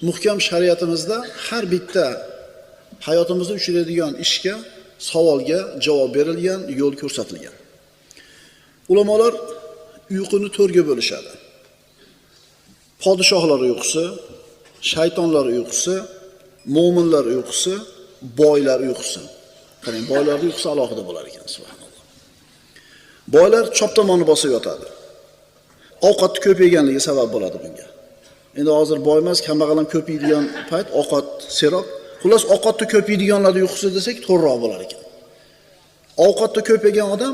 muhkam shariatimizda har bitta hayotimizda uchraydigan ishga, savolga javob berilgan, yo'l ko'rsatilgan. Ulamolar uyquni 4 ga bo'lishadi. Podshohlar uyqusi, shaytonlar uyqusi, mo'minlar uyqusi, boylar uyqusi. Qarang, boylarning uyqusi alohida bo'lar ekan, subhanalloh. Boylar chop tomonni bosib yotadi. Ovqat ko'p yeganligi sabab bo'ladi bunga. Endi hozir boy emas, kambag'al ham ko'p yeydigan payt ovqat seroq. Xullas, ovqatni ko'p yeydiganlarning uyqusi desak, to'g'riroq bo'lar ekan. Ovqatni ko'p yegan odam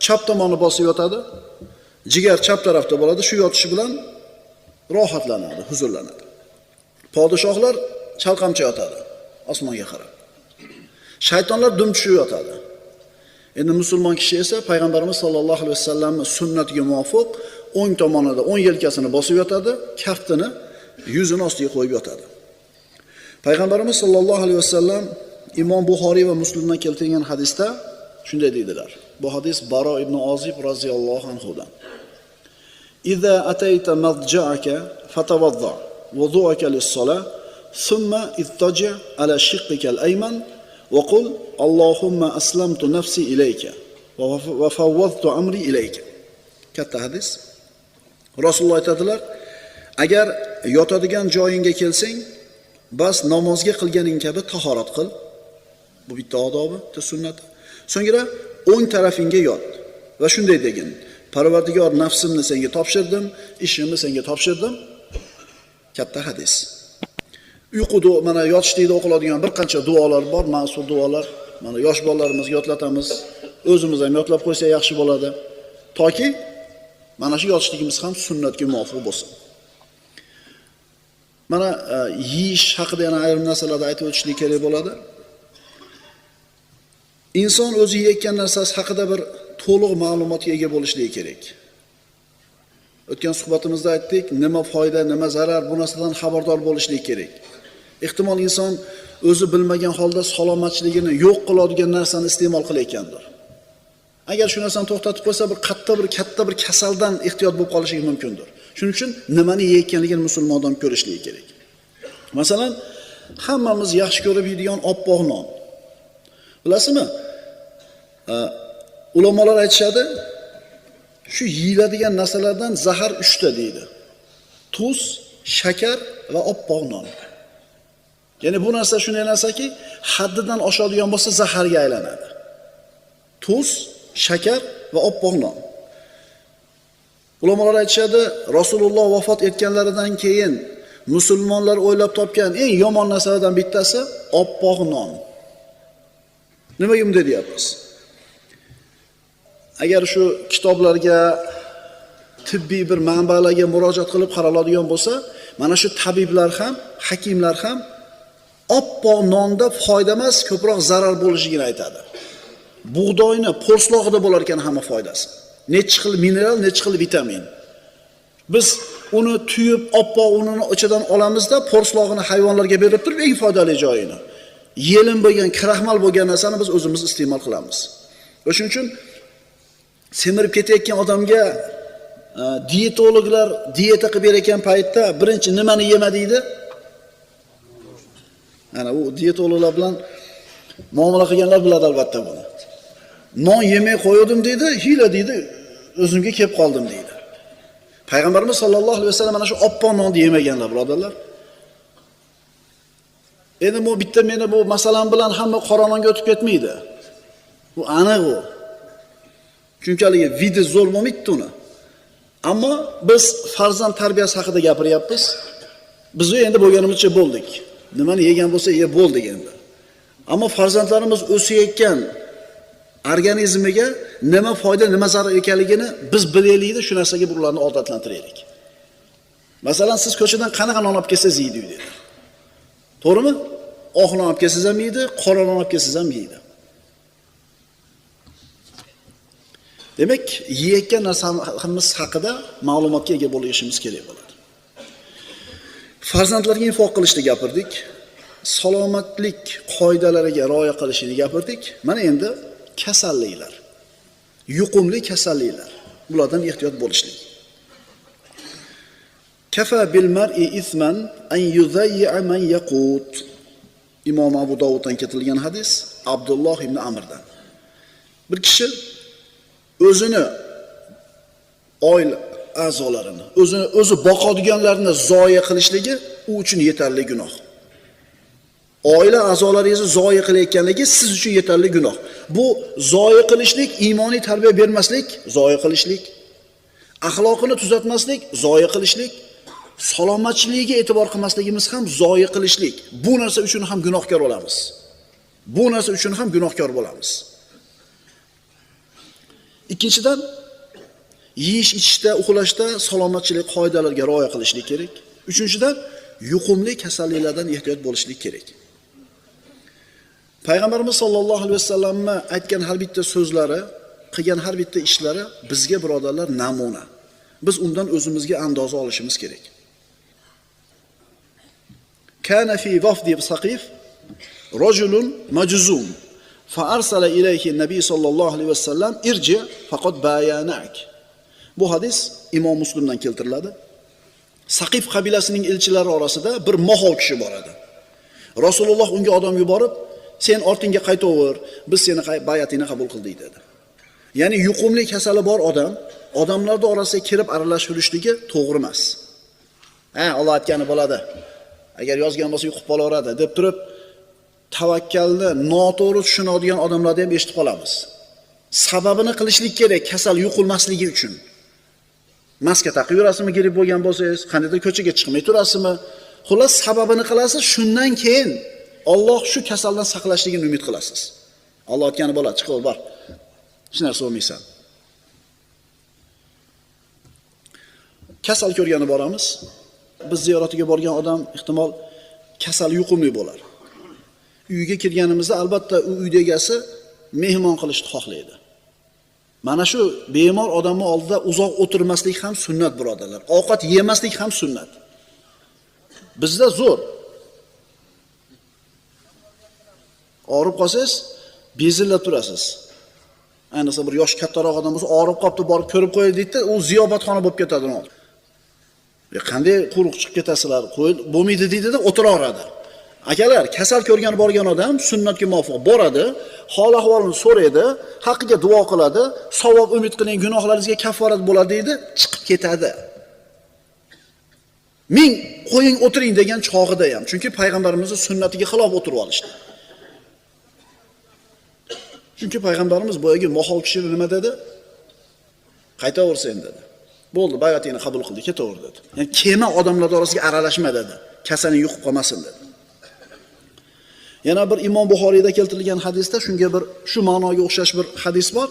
chap tomonni bosib yotadi. Jigar chap tarafda bo'ladi, shu yotishi bilan rohatlanadi, huzurlanadi. Podshohlar chalqamcha yotadi, osmonga qarab. Shaytonlar dum tushib yotadi. Endi musulmon kishi esa payg'ambarimiz sollallohu alayhi vasallamning sunnatiga muvofiq o'ng tomonida, o'ng yelkasini bosib yotadi, kaftini yuzini ostiga qo'yib yotadi. Payg'ambarimiz sollallohu alayhi vasallam Imom Buxoriy va Muslimdan keltirgan hadisda shunday deydilar. Bu hadis Baro ibn Ozib roziyallohu anhudan. Iza atayta madja'aka fatawadda wudu'aka lis-salah thumma ittaji' ala shiqqika al-ayman wa qul Allohumma aslamtu nafsi ilayka wa fawwadtu amri ilayka. Katta hadis. Rasululloh aytadilar, agar yotadigan joyingga kelsang, bas namozga qilganing kabi tahorat qil. Bu bitta odobi, bitta sunnati. So'ngra o'ng tarafingga yot va shunday degin: Parvardigor, nafsimni senga topshirdim, ishimni senga topshirdim. Katta hadis. Uyquda mana yotishlikda o'qiladigan bir qancha duolar bor, ma'sur duolar. Mana yosh bolalarimizga yotlatamiz, o'zimiz ham yotlab qo'ysak yaxshi bo'ladi. Toki mana shu yotishligimiz ham sunnatga muvofiq bo'lsin. Mana yeyish haqida yana ayrim narsalarni aytib o'tishlik kerak bo'ladi. Inson o'zi yeyotgan narsasi haqida bir to'liq ma'lumotga ega bo'lishligi kerak. O'tgan suhbatimizda aytdik, nima foyda, nima zarar, bu narsadan xabardor bo'lishligi kerak. Ehtimol inson o'zi bilmagan holda salomatchiligini yo'q qiladigan narsani iste'mol qilayotgandir. Agar shu narsani to'xtatib qo'ysa, bir katta bir kasaldan ehtiyot bo'lib qolishi mumkindir. Shuning uchun nimani yeyotganligini musulmon odam ko'rishligi kerak. Masalan, hammamiz yaxshi ko'rib yeydigan oppoq non. Bilasizmi? Ulamolar aytishadi, shu yeyiladigan narsalardan zahar 3 ta deydi. Tuz, shakar va oppoq non. Ya'ni bu narsa shunday narsaki, haddidan oshadigan bo'lsa zaharga aylanadi. Tuz, shakar va oppoq non. Ulamolar aytishadi, Rasululloh vafot etganlaridan keyin musulmonlar o'ylab topgan eng yomon narsalardan bittasi oppoq non. Nimaga bunday deyapmiz? Agar shu kitoblarga, tibbiy bir manbalarga murojaat qilib qaraladigan bo'lsa, mana shu tabiblar ham, hakimlar ham oppoq nonda foyda emas, ko'proq zarar bo'lishini aytadi. Bug'doyni po'rslog'ida bo'lar ekan hamma foydasi. Necha xil mineral, necha xil vitamin. Biz uni tuyib, oppoq unini ichidan olamizda, po'rslog'ini hayvonlarga berib turib, eng foydali joyini. Yelin bo'lgan, kraxmal bo'lgan narsani biz o'zimiz iste'mol qilamiz. O'shuning uchun semirib ketayotgan odamga diyetologlar diyeta qilib berayotgan paytda birinchi nimani yema deydi? Ana u diyetologlar bilan muomala qilganlar biladi albatta buni. Non yemay qo'ydim deydi, hiyla deydi, o'zimga kelib qoldim deydi. Payg'ambarimiz sollallohu alayhi vasallam mana shu oppoq nonni yemaganlar, birodarlar. Endi bu bitta meni bu masalan bilan hamma qora nonga o'tib ketmaydi. Bu aniq u. Chunki vidi zo'r bo'lmaydi uni. Ammo biz farzand tarbiyasi haqida gapiryapmiz. Biz endi bo'lganimizcha bo'ldik. Nimani yegan bo'lsa, bo'ldik endi. Ammo farzandlarimiz o'sayotgan organizmiga nima foyda, nima zarar ekanligini biz bilaylik, shu narsaga ularni odatlantiraylik. Masalan, siz ko'chadan qanaqa non olib kelsangiz yeydi deydi. To'g'rimi? Oq non olib kelsangiz ham yeydi, qora non olib kelsangiz ham yeydi. Demak, yeyotgan narsamiz haqida ma'lumotga ega bo'lishimiz kerak bo'ladi. Farzandlarga infoq qilishni gapirdik. Salomatlik qoidalariga rioya qilishni gapirdik. Mana endi kasalliklar. Yuqumli kasalliklar. Bulardan ehtiyot bo'lishlik. Kafa bil mar'i isman an yuzayya man yaqut. Imom Abu Dovuddan keltirilgan hadis Abdulloh ibn Amrdan. Bir kishi o'zini oila a'zolarini, o'zi boqadiganlarni zoya qilishligi u uchun yetarli gunoh. Oila a'zolaringizni zoya qilayotganligi siz uchun yetarli gunoh. Bu zoya qilishlik, iymoniy tarbiya bermaslik, zoya qilishlik, axloqini tuzatmaslik, zoya qilishlik, salomatchiligiga e'tibor qilmasligimiz ham zoya qilishlik. Bu narsa uchun ham gunohkor bo'lamiz. Bu narsa uchun ham gunohkor bo'lamiz. Ikkinchidan, yeyish, ichishda, uxlashda salomatchilik qoidalariga rioya qilishlik kerak. Uchinchidan, yuqumli kasalliklardan ehtiyot bo'lishlik kerak. Payg'ambarimiz sollallohu alayhi vasallamning aytgan har bitta so'zlari, qilgan har bitta ishlari bizga birodarlar namuna. Biz undan o'zimizga andoza olishimiz kerak. Kana fi wafdi Saqif rajulun majzum fa arsala ilayhi nabiy sollallohu alayhi vasallam irji faqad bayanak. Bu hadis Imom Muslimdan keltiriladi. Saqif qabilasining elchilari orasida bir mohov kishi bor edi. Rasululloh unga odam yuborib, sen ortingga qaytaver, biz seni bayatingni qabul qildik dedi. Ya'ni yuqumli kasali bor odamlarning orasiga kirib aralashib yurishligi to'g'ri emas. Alloh aytgani bo'ladi. Agar yozgan bo'lsa yuqib qolaveradi deb turib, tavakkalni noto'g'ri tushunadigan odamlarni ham eshitib qolamiz. Sababini qilishlik kerak kasal yuqilmasligi uchun. Maska taqib yurasizmi, girib bo'lgan bo'lsangiz, qandaydir ko'chaga chiqmay turasizmi? Xullas sababini qilasiz, shundan keyin Alloh shu kasaldan saqlashligini umid qilasiz. Alloh aytgani bo'ladi, chiqib bor. Hech narsa bo'lmaysan. Kasal ko'rgani boramiz. Biz ziyoratiga borgan odam ehtimol kasal yuqumli bo'lar. Uyga kirganimizda albatta u uyda egasi mehmon qilishni xohlaydi. Mana shu bemor odamning oldida uzoq o'tirmaslik ham sunnat birodarlar. Ovqat yemaslik ham sunnat. Bizda zo'r. Og'rib qolsangiz, bezillab turasiz. Ayniqsa bir yosh kattaroq odam bo'lsa, og'rib qopti, borib ko'rib qo'yay deydi, u ziyobatxona bo'lib ketadi. Qanday quruq chiqib ketasizlar, qo'yib bo'lmaydi deydi-da, o'tiraveradi. Akalar, kasal ko'rgan borgan odam sunnatga muvofiq boradi, hol ahvolini so'raydi, haqqiga duo qiladi, savob umid qiling, gunohlaringizga kafforat bo'ladi deydi, chiqib ketadi. Ming qo'ying o'tiring degan chog'ida ham, chunki payg'ambarimizning sunnatiga xilof o'tirib olishdi. Chunki payg'ambarimiz boyagi mohol kishini nima dedi? Qaytaversin dedi. Bo'ldi, bayatingni qabul qildi, ketaver dedi. Ya'ni kema odamlar orasiga aralashma dedi. Kasaling yuqib qolmasin dedi. Yana bir Imom Buxoriyda keltirilgan hadisda shunga bir shu ma'noga o'xshash bir hadis bor.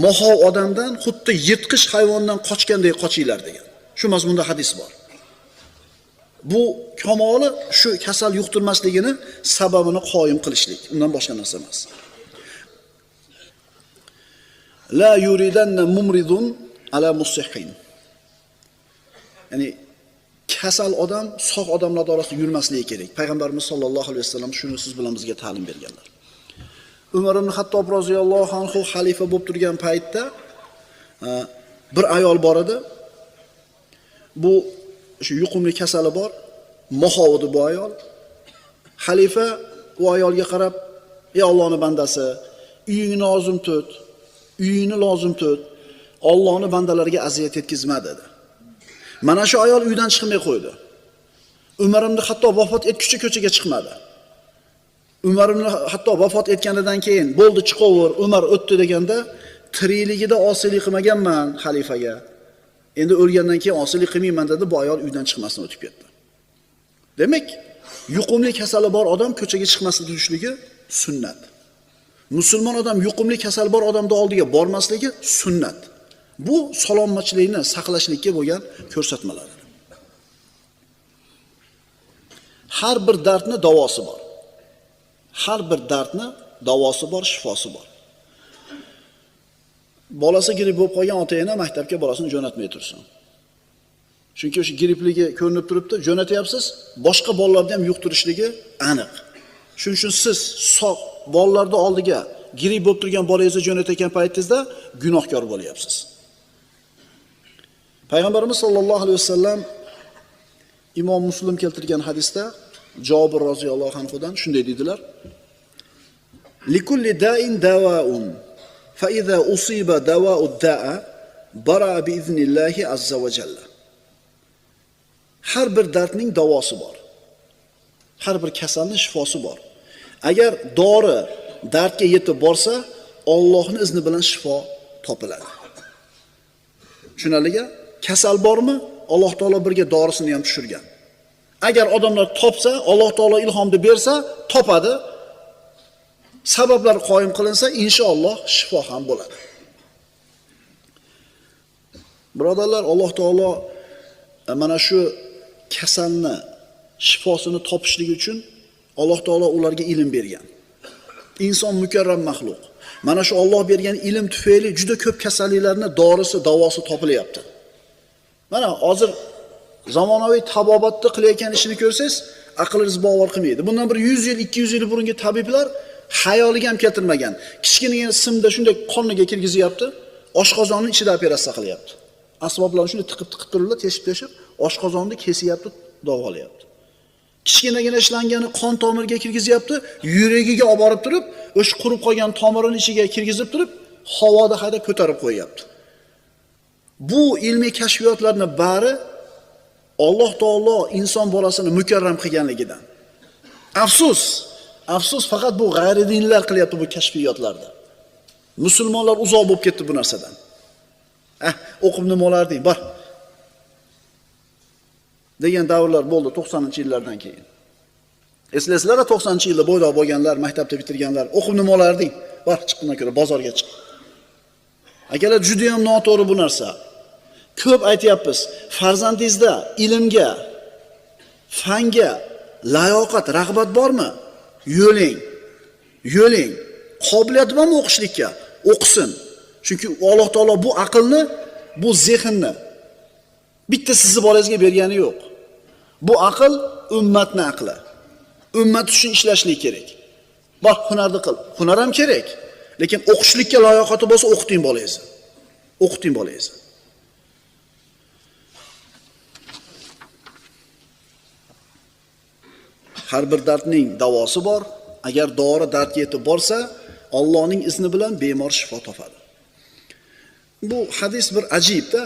Mohov odamdan xuddi yirtqich hayvondan qochgandek qochinglar degan. Shu mazmunda hadis bor. Bu kamoli shu kasal yuqtirmasligini sababini qoyim qilishlik, undan boshqa narsa emas. La yuridanna mumridun ala musihhin. Ya'ni kasal odam sog' odamlar orasida yurmasligi kerak. Payg'ambarimiz sollallohu alayhi vasallam shuni siz bilan bizga ta'lim berganlar. Umar ibn Hattob roziyallohu anhu xalifa bo'lib turgan paytda bir ayol bor edi. Bu shu yuqumli kasali bor, mohov edi bu ayol. Xalifa u ayolga qarab, "Ey Allohning bandasi, uyingni lozim tut, uyingni lozim tut. Allohning bandalariga aziyat yetkazma" dedi. Mana shu ayol uydan chiqmay qo'ydi. Umar ibn Hattob vafot etguncha ko'chaga chiqmadi. Umar ibn Hattob vafot etganidan keyin bo'ldi chiqaver, Umar o'tdi deganda, tirikligida osiylik qilmaganman xalifaga. Endi o'lgandan keyin osiylik qilmayman dedi, bu ayol uydan chiqmasdan o'tib ketdi. Demak, yuqumli kasali bor odam ko'chaga chiqmasdan turishligi sunnat. Musulmon odam yuqumli kasali bor odamning oldiga bormasligi sunnat. Bu salomatchilikni saqlashlikka bo'lgan ko'rsatmalar. Har bir dardni davosi bor. Har bir dardni davosi bor, shifosi bor. Bolasi gripp bo'lib qolgan ota-ona maktabga bolasini jo'natmay tursin. Chunki o'sha grippligi ko'rinib turibdi, jo'natyapsiz, boshqa bolalarni ham yuqtirishligi aniq. Shuning uchun siz sog' bolalarni oldiga gripp bo'lib turgan bolangizni jo'natayotgan paytingizda gunohkor bo'lyapsiz. Payg'ambarimiz sollallohu alayhi vasallam Imom Muslim keltirgan hadisda Jabir roziyallohu anhudan shunday dedilar: "Likulli da'in dawa'un, fa idza usiba dawa'u da'a bara bi iznillahi azza va jalla." Har bir dardning davosi bor. Har bir kasalning shifosi bor. Agar dori dardga yetib borsa, Allohning izni bilan shifo topiladi. Tushunaliga? Kasal bormi? Alloh taolo birga dorisini ham tushirgan. Agar odamlar topsa, Alloh taolo ilhomni bersa, topadi. Sabablar qoyim qilinsa, inshaalloh shifo ham bo'ladi. Birodarlar, Alloh taolo mana shu kasalni shifosini topishlik uchun Alloh taolo ularga ilm bergan. Inson mukarram maxluq. Mana shu Alloh bergan ilm tufayli juda ko'p kasalliklarni dorisi, davosi topilyapti. Mana hozir zamonaviy tabobatni qilayotgan ishini ko'rsangiz, aqlingiz bovar qilmaydi. Bundan bir 100 yil, 200 yil burungi tabiblar hayoliga ham keltirmagan. Kichkinagina simda shunday qoniga kirgizyapti, oshqozonning ichida operatsiya qilyapti. Asboblarni shunday tiqib turiblar, teshib, oshqozonni kesyapti, davolayapti. Kichkinagina ishlangani qon tomiriga kirgizyapti, yuragiga olib borib turib, o'sha qurib qolgan tomirini ichiga kirgizib turib, havoda haydab ko'tarib qo'yapti. Bu ilmiy kashfiyotlarni bari Alloh taolo inson bolasini mukarram qilganligidan. Afsus faqat bu g'ayridinlar qilyapti bu kashfiyotlarda. Musulmonlar uzoq bo'lib ketdi bu narsadan. O'qib nima olarding? Bor. degan davrlar bo'ldi 90-yillardan keyin. Eslaysizlar, 90-yilda bo'ydoq bo'lganlar, maktabda bitirganlar, o'qib nima olarding? Bor, chiqqundan ko'ra bozorga chiq. Akalar, juda ham noto'g'ri bu narsa. Ko'p aytyapmiz, farzandingizda ilmga, fanga layoqat, rag'bat bormi? Yo'ling. Qobiliyati bormi o'qishlikka? O'qisin. Chunki Alloh taolo bu aqlni, bu zehnni bitta sizni bolangizga bergani yo'q. Bu aql ummatning aqli. Ummat uchun ishlashlik kerak. Bor, hunarni qil. Hunar ham kerak. Lekin o'qishlikka layoqati bo'lsa, o'qiting bolangizni. Har bir dardning davosi bor. Agar dori dardga yetib borsa, Allohning izni bilan bemor shifo topadi. Bu hadis bir ajibda.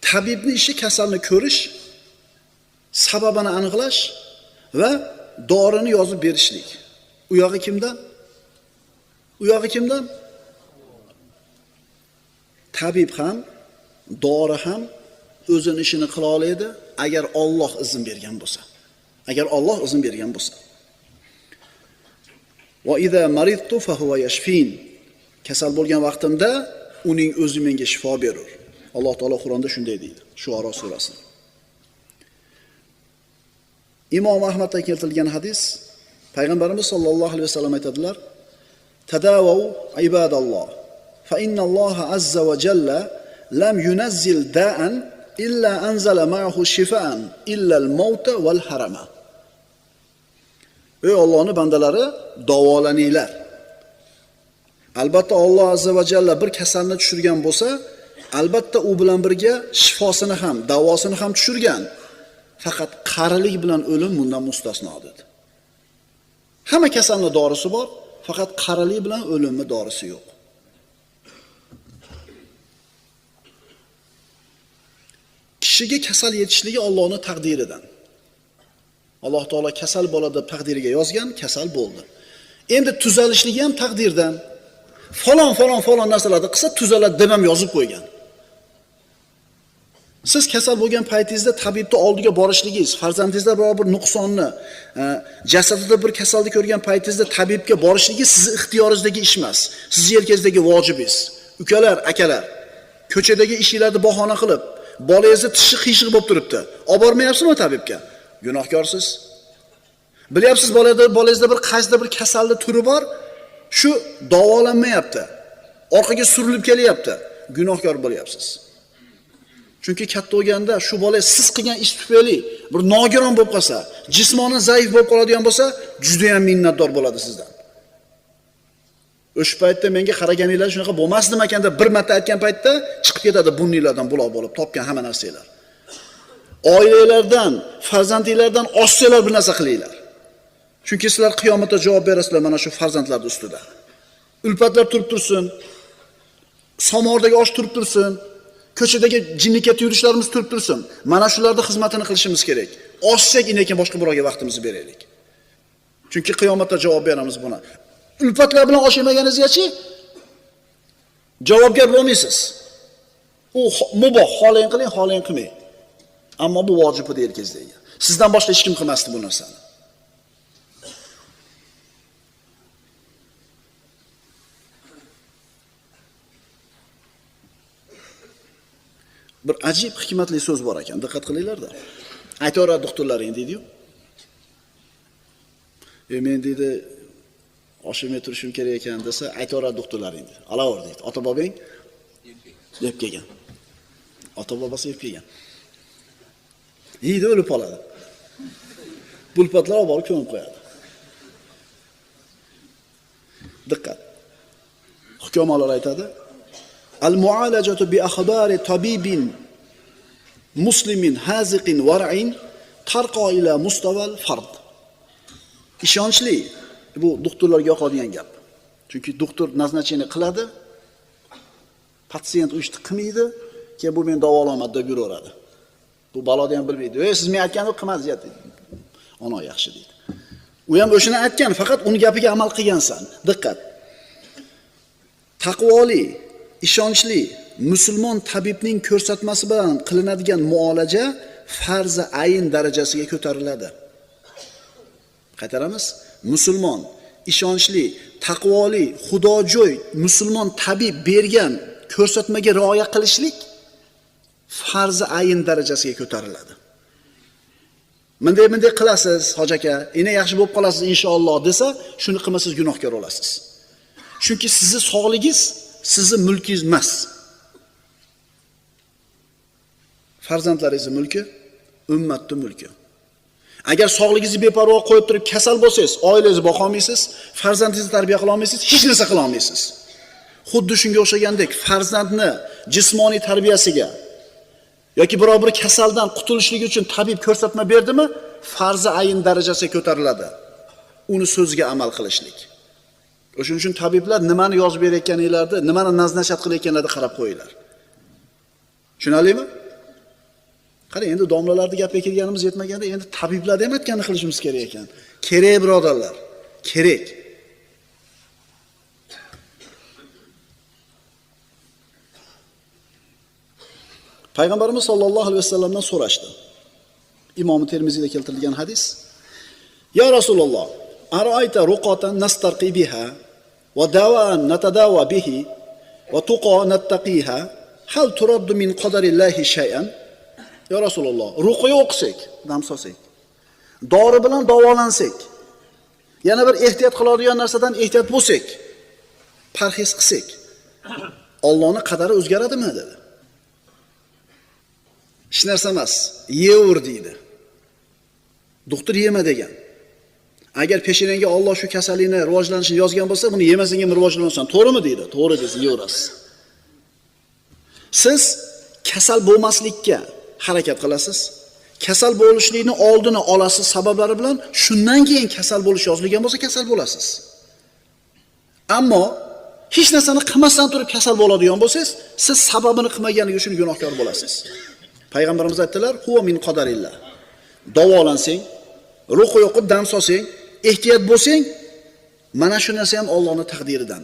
Tabibning ishi kasalni ko'rish, sababini aniqlash va dorini yozib berishlik. U yog'i kimdan? Tabib ham, dori ham o'zining ishini qila oladi, agar Alloh izn bergan bo'lsa. Va idza maridtu fa huwa yashfin. Kasal bo'lgan vaqtimda uning o'zi menga shifo berur. Alloh taolo Qur'onda shunday deydi, Shuaro surasida. Imom Ahmaddan keltirilgan hadis, payg'ambarimiz sollallohu alayhi vasallam aytadilar: "Tadawu ibadalloh, fa innalloha azza va jalla lam yunazzil da'an illa anzala ma'ahu shifaan illa al-mauta wal harama." Ey Allohning bandalari, davolaninglar. Albatta Alloh azza va jalla bir kasalni tushirgan bo'lsa, albatta u bilan birga shifosini ham, davosini ham tushirgan. Faqat qarilik bilan o'lim bundan mustasno dedi. Hamma kasalning dorisi bor, faqat qarilik bilan o'limning dorisi yo'q. Kishiga kasal yetishligi Allohning taqdiridan. Alloh taolo kasal bo'ladi taqdiriga yozgan, kasal bo'ldi. Endi tuzalishligi ham taqdirdan. Falon narsalarni qilsa tuzaladi deb ham yozib qo'ygan. Siz kasal bo'lgan paytingizda tabibning oldiga borishligingiz, farzandingizda biror bir nuqsonni, jasadida bir kasallik ko'rgan paytingizda tabibga borishligingiz sizning ixtiyoringizdagi ish emas, sizning yelkangizdagi vojibingiz. Ukalar, akalar, ko'chadagi ishinglarni bahona qilib, bolangizni tishi qiyshiq bo'lib turibdi. Olib bormayapsizmi tabibga? Gunohkorsiz. Bilyapsiz, bolangizda bir qaysidir bir kasallik turi bor, shu davolanmayapti. Orqaga surilib kelyapti. Gunohkor bo'lyapsiz. Chunki katta bo'lganda shu bola siz qilgan ish tufayli bir nogiron bo'lib qolsa, jismonan zaif bo'lib qoladigan bo'lsa, juda ham minnatdor bo'ladi sizdan. O'sha paytda menga qaraganinglar shunaqa bo'lmasdim ekan deb bir marta aytgan paytda chiqib ketadi bunnilardan buloq bo'lib topgan hamma narsalar. Oilalardan, farzandinglardan ossanglar bir narsa qilinglar. Chunki sizlar qiyomatda javob berasizlar mana shu farzandlar ustida. Ulfatlar turib tursin, somordagi osh turib tursin, ko'chadagi jinnikat yurishlarimiz turib tursin. Mana shularda xizmatini qilishimiz kerak. Ossak inekin boshqa birovga vaqtimizni beraylik. Chunki qiyomatda javob beramiz buni. Ulfatlar bilan osh yemaganingizgachi javobgar bo'lmaysiz. U muboh, xohlang qiling, xohlang qilmang. Ammo bu vojib edi erkizlarga. Sizdan boshqa hech kim qilmasdi bu narsani. Bir ajib hikmatli so'z bor ekan, diqqat qilinglar-da. Aytaveradi doktorlaring deydi-yu. Men deydi, oshimay turishim kerak ekan desa, aytaveradi doktorlaring deydi. Alaver deydi. Ota bobang yeb kelgan. Ota bobosi yeb kelgan. Yeydi, o'lib qoladi. Bulpatlar olib ko'mib qo'yadi. Diqqat. Hukumalar aytadi: "Al-mu'alajatu bi akhbari tabibin muslimin haziqin war'in tarqo ila mustaval fard." Ishonchli. Bu doktorlarga yoqadigan gap. Chunki doktor nazначение qiladi, pasiyent ishni qilmaydi, keyin bu men davolaman deb yuraveradi. Bu baloni ham bilmaydi. Siz men aytganimni qilmadingiz deydi. Ona yaxshi deydi. U ham o'shini aytgan, faqat uni gapiga amal qilgansan. Diqqat. Taqvoli, ishonchli musulmon tabibning ko'rsatmasi bilan qilinadigan muolaja farzi ayn darajasiga ko'tariladi. Qaytaramiz. Musulmon, ishonchli, taqvoli, xudojo'y musulmon tabib bergan ko'rsatmaga rioya qilishlik farzi ayn darajasiga ko'tariladi. Bunday qilasiz, hoji aka, ina yaxshi bo'lib qolasiz inshaalloh desa, shuni qilmasiz gunohkor bo'lasiz. Chunki sizni sog'ligingiz sizni mulkingiz emas. Farzandlaringiz mulki, ummatning mulki. Agar sog'ligingizni beparvo qo'yib turib kasal bo'lsangiz, oilangizni boqa olmaysiz, farzandingizni tarbiya qila olmaysiz, hech narsa qila olmaysiz. Xuddi shunga o'xshagandek farzandni jismoniy tarbiyasiga yoki biror bir kasaldan qutulishligi uchun tabib ko'rsatma berdimi, farzi ayn darajasiga ko'tariladi. Uni so'ziga amal qilishlik. O'shuning uchun tabiblar nimani yozib berayotganinglarni, nimani naznashat qilayotganlarni qarab qo'yinglar. Tushunalingmi? Qarang, endi domlalarning gapiga kelganimiz yetmaganda, endi tabiblar ham aytganini qilishimiz kerak ekan. Kerak birodarlar, kerak. Payg'ambarimiz sollallohu alayhi vasallamdan so'rashdi. Imom Termiziyda keltirilgan hadis. Ya Rasululloh, ara'ayta ruqatan nastarqi biha va dawa'an natadawa bihi va tuqa nattaqiha hal turaddu min qadarillahi shay'an? Ya Rasululloh, ruqiya o'qisak, dam solsak, dori bilan davolansak, yana bir ehtiyot qiladigan narsadan ehtiyot bo'lsak, parhez qilsak, Allohning qadari o'zgaradimi dedi. Hech narsa emas, yeyver deydi. Doktor yema degan. Agar peshinangga Alloh shu kasallikni rivojlanishini yozgan bo'lsa, buni yemasang ham rivojlansan. To'g'rimi deydi? To'g'ri desa yeverasiz. Siz kasal bo'lmaslikka harakat qilasiz. Kasal bo'lishlikni oldini olasiz sabablari bilan, shundan keyin kasal bo'lish yozilgan bo'lsa kasal bo'lasiz. Ammo hech narsani qilmasdan turib kasal bo'ladigan bo'lsangiz, siz sababini qilmaganligi uchun gunohkor bo'lasiz. Payg'ambarimiz aytdilar: "Huwa min qadarillah." Davolansang, ruqi o'qib dam solsang, ehtiyot bo'lsang, mana shu narsa ham Allohning taqdiridan.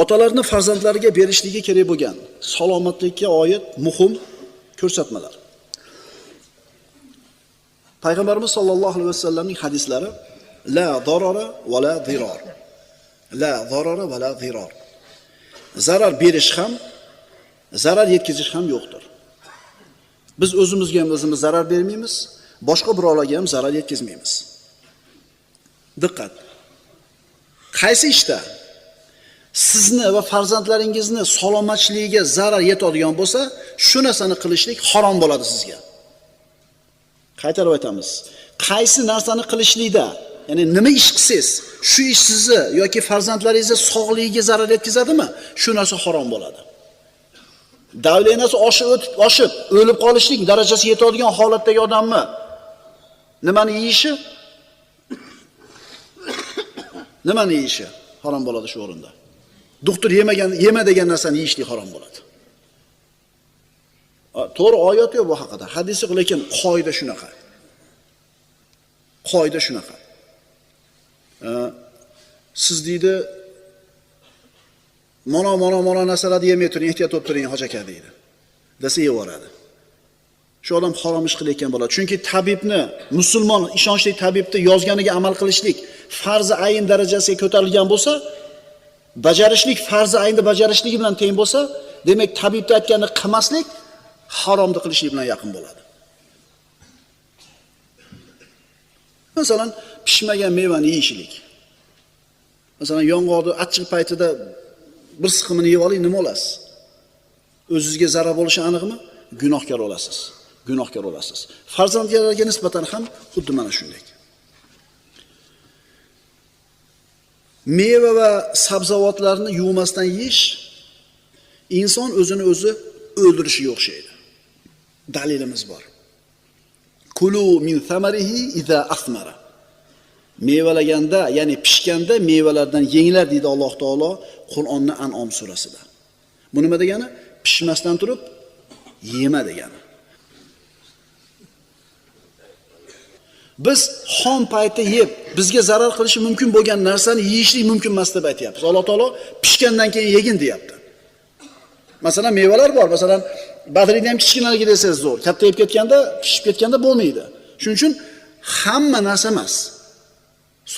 Otalarni farzandlariga berishligi kerak bo'lgan salomatlikka oid muhim ko'rsatmalar. Payg'ambarimiz sollallohu alayhi vasallamning hadislari: "La darara va la zirar." La darara va la zirar. Zarar berish ham, zarar yetkazish ham yo'qdir. Biz o'zimizga ham o'zimiz zarar bermaymiz, boshqa birovlarga ham zarar yetkazmaymiz. Diqqat. Qaysi ishda sizni va farzandlaringizni salomatligiga zarar yetadigan bo'lsa, shu narsani qilishlik harom bo'ladi sizga. Qaytarib aytamiz. Qaysi narsani qilishlikda, ya'ni nima ish qilsangiz, shu ish sizni yoki farzandlaringizni sog'ligiga zarar yetkazadimi, shu narsa harom bo'ladi. Davlenasi oshib, o'lib qolishlik darajasiga yetadigan holatdagi odammi nimani yeyishi? Nimani yeyishi harom bo'ladi shu o'rinda. Doktor yema degan narsani yeyishlik harom bo'ladi. To'g'ri oyat yo'q bu haqida, hadis yo'q, lekin qoida shunaqa. Qoida shunaqa. Siz deydi mana narsalarni yemay turing, ehtiyot bo'lib turing hoji aka deydi. Desa yevoradi. Shu odam harom ish qilayotgan bo'ladi. Chunki tabibni, musulmon ishonchli tabibni yozganiga amal qilishlik farzi ayn darajasiga ko'tarilgan bo'lsa, bajarishlik farzi aynda bajarishligi bilan teng bo'lsa, demak tabibning aytganini qilmaslik haromni qilishlik bilan yaqin bo'ladi. Masalan, pishmagan mevani yeyishlik. Masalan, yong'oqni achchiq paytida bir siqimini yeb oling, nima bo'lasiz? O'zingizga zarar bo'lishi aniqmi? Gunohkor bo'lasiz. Gunohkor bo'lasiz. Farzandlarga nisbatan ham xuddi mana shunday. Meva va sabzavotlarni yuvmasdan yeyish inson o'zini o'zi o'ldirishiga o'xshaydi. Dalilimiz bor. Kulu min thamarihi iza asmara. Mevalaganda, ya'ni pishganda mevalardan yenglar deydi Alloh taolo Qur'onning An'om surasida. Bu nima degani? Pishmasdan turib yema degani. Biz xom paytda yeb, bizga zarar qilishi mumkin bo'lgan narsani yeyishlik mumkin emas deb aytyapmiz. Alloh taolo pishgandan keyin yegin deyapti. Masalan, mevalar bor. Masalan, badrini ham kichkinaligi desangiz zo'r. Katta yeb ketganda, pishib ketganda bo'lmaydi. Shuning uchun hamma narsa emas.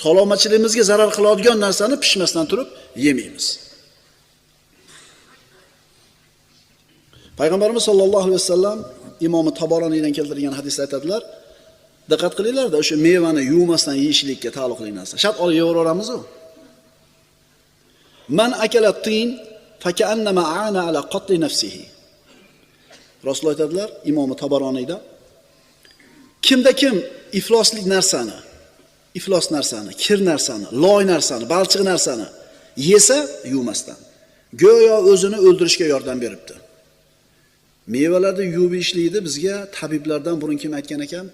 Salomatchiligimizga zarar qiladigan narsani pishmasdan turib yemaymiz. Payg'ambarimiz sollallohu alayhi vasallam Imom Taboroniydan keltirgan hadisda aytadilar: diqqat qilinglar-da, o'sha mevani yuvmasdan yeyishlikka taalluqli narsa. Shart olib yeyveramiz-ku. Man akala tin fakannama aana ala qatli nafsihi. Rasululloh aytadilar Imom Taboroniyda, kimda kim iflos narsani, kir narsani, loy narsani, balchiq narsani yesa yuvmasdan, go'yo o'zini o'ldirishga yordam beribdi. Mevalarni yuvib ishlaydi bizga tabiblardan burun kim aytgan ekan?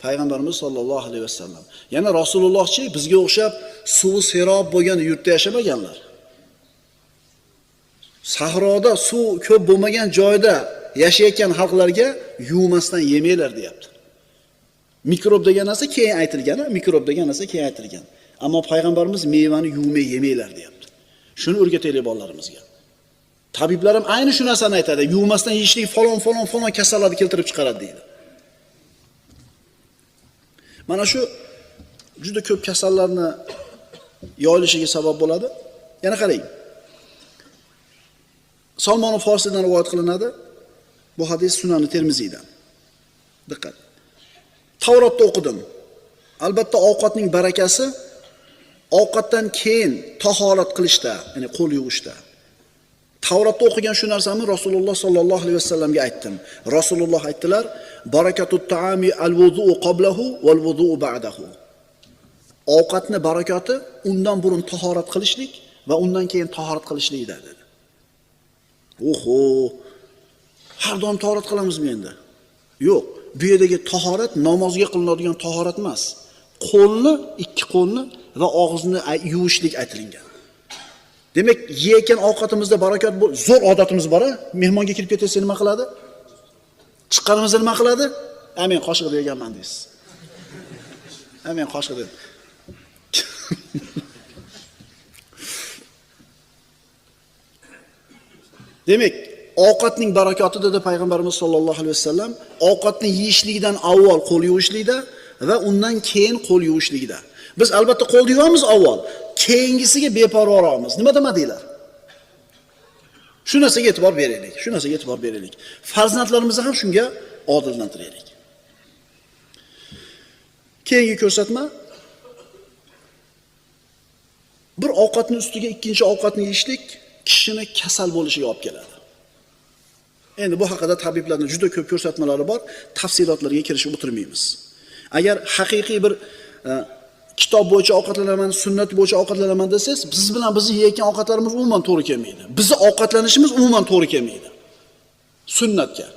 Payg'ambarimiz sollallohu alayhi vasallam. Yana Rasulullohchi bizga o'xshab suvi serob bo'lgan yurtda yashamaganlar. Sahroda suv ko'p bo'lmagan joyda yashayotgan xalqlarga yuvmasdan yemanglar deyapti. Mikrob degan narsa keyin aytilgan, Ammo payg'ambarimiz mevani yuvmay yemanglar deyapti. Shuni o'rgataylik bolalarimizga. Tabiblar ham ayni shu narsani aytadi. Yuvmasdan yeyishlik falon kasallarni keltirib chiqaradi deydi. Mana shu juda ko'p kasallarni yoyilishiga sabab bo'ladi. Yana qarang. Salmon Forsiydan rivoyat qilinadi. Bu hadis Sunan Termiziydan. Diqqat. Tavrotda o'qidim. Albatta ovqatning barakasi ovqatdan keyin tahorat qilishda, ya'ni qo'l yuvishda. Tavrotda o'qigan shu narsani Rasululloh sollallohu alayhi vasallamga aytdim. Rasululloh aytdilar: "Barakatut ta'ami al-wudu'u qablahu wal-wudu'u ba'dahu." Ovqatni barakati undan burun tahorat qilishlik va undan keyin tahorat qilishlik dedi. Oho! Har doim tahorat qilamizmi endi? Yo'q. Bu yerdagi tahorat namozga qilinadigan tahorat emas. Qo'lni, ikki qo'lni va og'izni yuvishlik aytilgan. Demak, yeyotgan ovqatimizda barakat zo'r odatimiz bor. Mehmonga kirib ketsa nima qiladi? Chiqqanimizda nima qiladi? Men qoshiqda yeganman deysiz. Men qoshiqda. Demak, ovqatning barakati dedi payg'ambarimiz sollallohu alayhi vasallam, ovqatni yeyishlikdan avval qo'l yuvishlikda va undan keyin qo'l yuvishlikda. Biz albatta qo'lni yuvamiz avval, keyingisiga beparvomiz. Nima demadinglar? Shu narsaga e'tibor beraylik. Farzandlarimizni ham shunga odatlantiraylik. Keyingi ko'rsatma: bir ovqatning ustiga ikkinchi ovqatni yeyishlik kishini kasal bo'lishiga olib keladi. Endi bu haqida tabiblarning juda ko'p ko'rsatmalari bor, tafsilotlarga kirishib o'tirmaymiz. Agar haqiqiy bir kitob bo'yicha ovqatlanaman, sunnat bo'yicha ovqatlanaman desangiz, biz bilan bizni yeyotgan ovqatlarimiz umuman to'g'ri kelmaydi. Bizi ovqatlanishimiz umuman to'g'ri kelmaydi. sunnatga.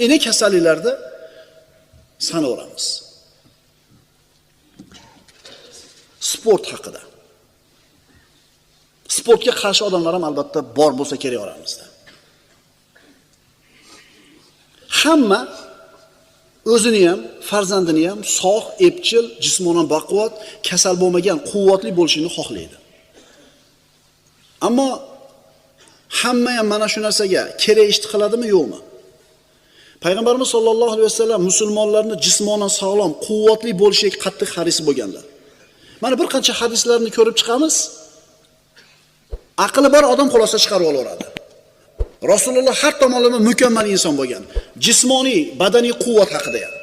Endi kasalliklarda sanaveramiz. Sport haqida. Sportga qarshi odamlar ham albatta bor bo'lsa kerak oramizda. Hamma o'zini ham, farzandini ham sog', epchil, jismonan baquvvat, kasal bo'lmagan, quvvatli bo'lishini xohlaydi. Ammo hamma ham mana shu narsaga kerak ishni qiladimi, yo'qmi? Payg'ambarimiz sollallohu alayhi vasallam musulmonlarni jismonan sog'lom, quvvatli bo'lishiga qattiq haris bo'lganlar. Mana bir qancha hadislarni ko'rib chiqamiz. Aqli bor odam xulosa chiqarib olaveradi. Rasululloh har tomonlama mukammal inson bo'lgan. Jismoniy, badaniy quvvat haqida ham.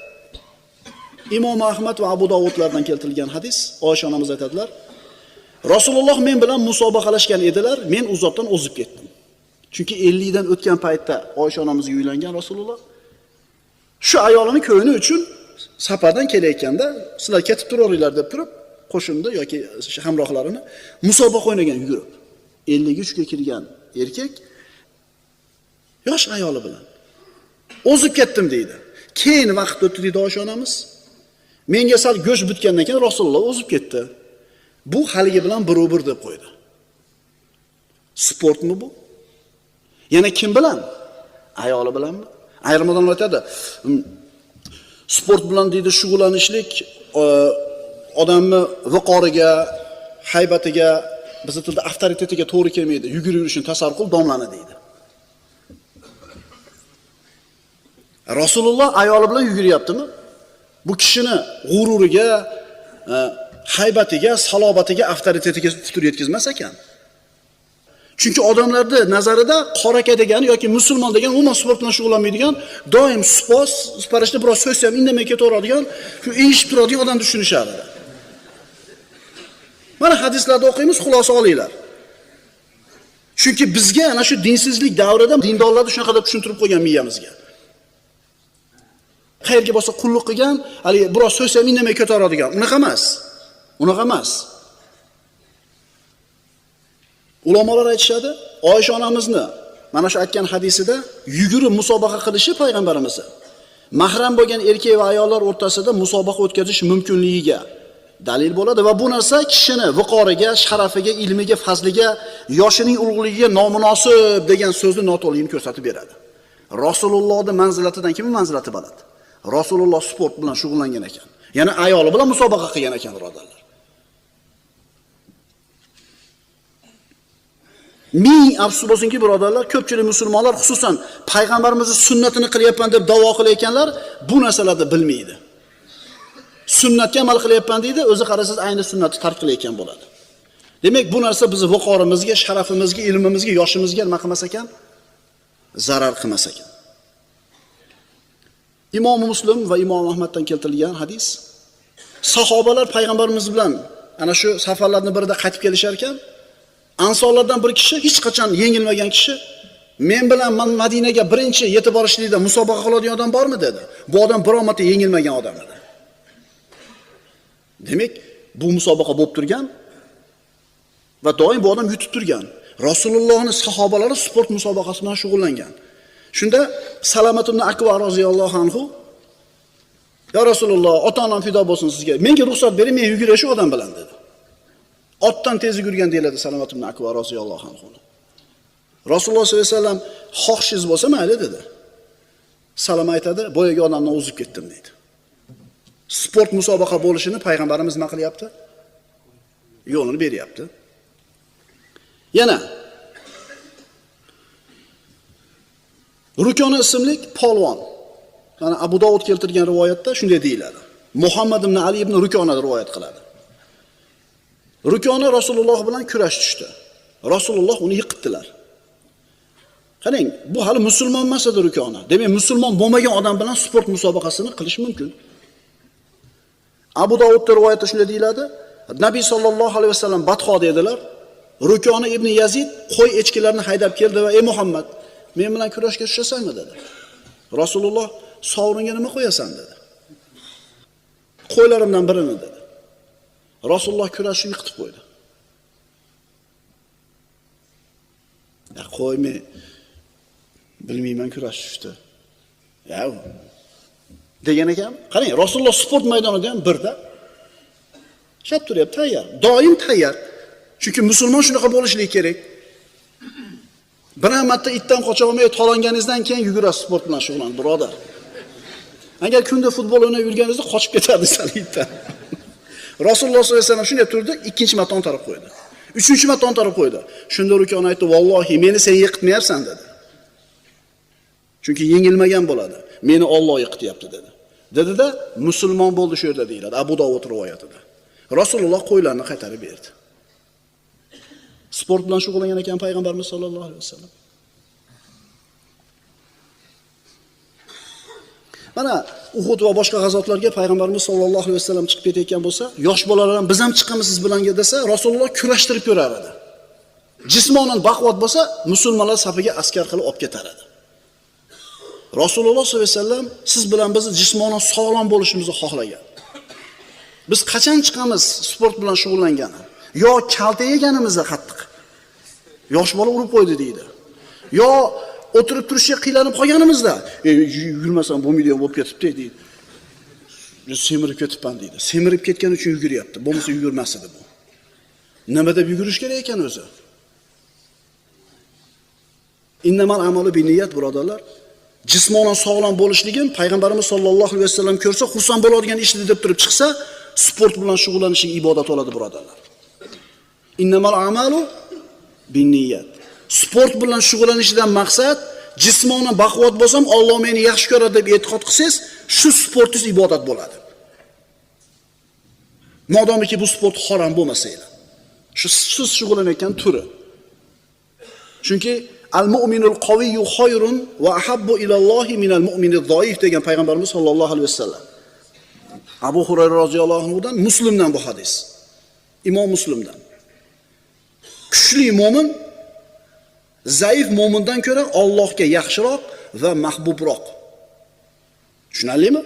Imom Ahmad va Abu Dovudlardan keltirilgan hadis, Oysha onamiz aytadilar: Rasululloh men bilan musobaqalashgan edilar, men u zotdan o'zib ketdim. Chunki 50 dan o'tgan paytda Oysha onamizga uylangan Rasululloh. Shu ayolini ko'yini uchun safardan kelayotganda, sizlar ketib turaveringlar deb turib, qo'shimda yoki hamrohlarini musobaqa o'ynagan yugurib. 53 ga kirgan erkak yosh ayoli bilan o'zib ketdim deydi. Keyin vaqt o'tdi deydi Oysha onamiz. Menga sal go'sht bitgandan keyin Rasululloh o'zib ketdi. Bu haligi bilan bir deb qo'ydi. Sportmi bu? Yana kim bilan? Ayoli bilanmi? Ayrim odamlar aytadi, sport bilan deydi shug'ullanishlik odamni viqoriga, haybatiga, biz tilda avtoritetiga to'g'ri kelmaydi. Yugurib yurishini tasavvur qil, domlani deydi. Rasululloh ayoli bilan yuguryaptimi? Bu kishini g'ururiga, haybatiga, salobatiga, avtoritetiga putur yetkazmas ekan. Chunki odamlarda nazarida qora aka degani yoki musulmon degan umuman sport bilan shug'ullanmaydigan, doim sparishda biroz so'zsa ham indamay ketaveradigan, shu eshib turadigan odam tushunishadi. Mana hadislarda o'qiymiz, xulosa olinglar. Chunki bizga ana shu dinsizlik davrida dindorlarni shunaqa deb tushuntirib qo'ygan miyamizga. Qayerga bo'lsa qulluq qilgan, hali biroz so'zsa ham indamay ketaveradigan. Unaqa emas. Unaqa emas. Ulamolar aytishadi, Oysha onamizni mana shu aytgan hadisida yugurib musobaqa qilishi payg'ambarimiz mahram bo'lgan erkak va ayollar o'rtasida musobaqa o'tkazish mumkinligiga dalil bo'ladi va bu narsa kishini viqoriga, sharafiga, ilmiga, fazliga, yoshining ulug'ligiga nomunosib degan so'zni noto'g'riligini ko'rsatib beradi. Rasulullohning manzilatidan kimning manzilati baland? Rasululloh sport bilan shug'ullangan ekan. Yana ayoli bilan musobaqa qilgan ekan, birodarlar. Ming afsus bo'lsinki, birodarlar, ko'pchilik musulmonlar, xususan payg'ambarimizning sunnatini qilyapman deb da'vo qilayotganlar bu narsalarni bilmaydi. Sunnatga amal qilyapman deydi, o'zi qarasiz ayni sunnatni tark qilayotgan bo'ladi. Demak, bu narsa bizni viqorimizga, sharafimizga, ilmimizga, yoshimizga nima qilmas ekan? Zarar qilmas ekan. Imom Muslim va Imom Ahmaddan keltirilgan hadis. Sahobalar payg'ambarimiz bilan ana shu safarlarning birida qaytib kelishar ekan, Ansorlardan bir kishi, hech qachon yengilmagan kishi, men bilan Madinaga birinchi yetib borishlikda musobaqa qiladigan odam bormi dedi. Bu odam biror marta yengilmagan odam edi. Demak, bu musobaqa bo'lib turgan va doim bu odam yutib turgan. Rasulullohning sahobalari sport musobaqasi bilan shug'ullangan. Shunda Salamat ibn Akva roziyallohu anhu: "Ya Rasululloh, ota-onam fido bo'lsin sizga. Menga ruxsat bering, men yuguray shu odam bilan" dedi. Otdan tez yugurgan deyiladi Salamat ibn Akva roziyallohu anhu. Rasululloh sollallohu alayhi vasallam xohishingiz bo'lsa mayli dedi. Salama aytadi, boyagi odamdan o'zib ketdim deydi. Sport musobaqa bo'lishini payg'ambarimiz nima qilyapti? Yo'lini beryapti. Yana Rukona ismli polvon. Mana Abu Dovud keltirgan rivoyatda shunday deyiladi. Muhammad ibn Ali ibn Rukona rivoyat qiladi. Rukona Rasululloh bilan kurash tushdi. Rasululloh uni yiqitdilar. Qarang, bu hali musulmon emas edi Rukona. Demak, musulmon bo'lmagan odam bilan sport musobaqasini qilish mumkin. Abu Dovud rivoyatida shunday deyiladi. Nabiy sollallohu alayhi vasallam badxo dedilar. Rukona ibn Yazid qo'y echkilarni haydab keldi va ey Muhammad, men bilan kurashga tushasanmi dedi. Rasululloh sovringa nima qo'yasan dedi. Qo'ylarimdan birini dedi. Rasululloh kurashni yiqitib qo'ydi. Ya qo'ymi Bilmayman kurashishdi. Ya degan ekan. Qarang, Rasululloh sport maydonida ham birda shab turyapti, tayyor. Doim tayyor. Chunki musulmon shunaqa bo'lishligi kerak. Bir marta itdan qocha olmay tolanganingizdan keyin yugurasiz, sport bilan shug'ullanasiz, birodar. Agar kunda futbol o'ynab yurganingizda qochib ketardingiz itdan. Rasululloh sollallohu alayhi vasallam shunday turdi, ikkinchi marta ontarib qo'ydi. Uchinchi marta ontarib qo'ydi. Shunda ukon aytdi, "Vallohi, meni sen yiqitmayapsan" dedi. Chunki yengilmagan bo'ladi. Meni Alloh yiqityapti dedi. Dedi-da, musulmon bo'ldi shu yerda deyiladi, Abu Dovud rivoyatida. Rasululloh qo'ylarni qaytarib berdi. Sport bilan shug'ullangan ekan payg'ambarimiz sollallohu alayhi vasallam. Mana Uhud va boshqa g'azotlarga payg'ambarimiz sollallohu alayhi vasallam chiqib ketayotgan bo'lsa, yosh bolalar ham biz ham chiqamiz siz bilan desa, Rasululloh kurashtirib ko'rar edi. Jismonan baquvvat bo'lsa, musulmonlar safiga askar qilib olib ketar edi. Rasululloh sollallohu alayhi vasallam siz bilan bizni jismonan sog'lom bo'lishimizni xohlagan. Biz qachon chiqamiz sport bilan shug'ullangani? Yo kalta yeganimizda qattiq. Yosh bola urib qo'ydi deydi. Yo o'tirib turishga qiynalib qolganimizda, yurmasam bo'lmaydi bo'lib ketibdi deydi. Semirib ketibman deydi. Semirib ketgan uchun yuguryapti. Bo'lmasa yugurmas edi bu. Nima deb yugurish kerak ekan o'zi? Innamal amalu binniyat, birodarlar. Jismonan sog'lom bo'lishligim payg'ambarimiz sollallohu alayhi vasallam ko'rsa xursand bo'ladigan ish deb turib chiqsa, sport bilan shug'ullanish ibodat bo'ladi, birodarlar. Innamal amalu binniyat. Sport bilan shug'ullanishidan maqsad jismonan baquvvat bo'lsam, Alloh meni yaxshi ko'radi deb e'tiqod qilsangiz, shu sportingiz ibodat bo'ladi. Modomiki bu sport harom bo'lmasa edi. Shu siz shug'ullanayotgan turi. Chunki al-mu'minul qawiyyu khayrun va ahabbu ilallohi minal mu'minid zoif degan payg'ambarimiz sollallohu alayhi vasallam. Abu Hurayra roziyallohu anhudan, Muslimdan bu hadis. Imom Muslimdan. Kuchli mu'min zaif mu'mindan ko'ra Allohga yaxshiroq va mahbubroq. Tushunarlimi?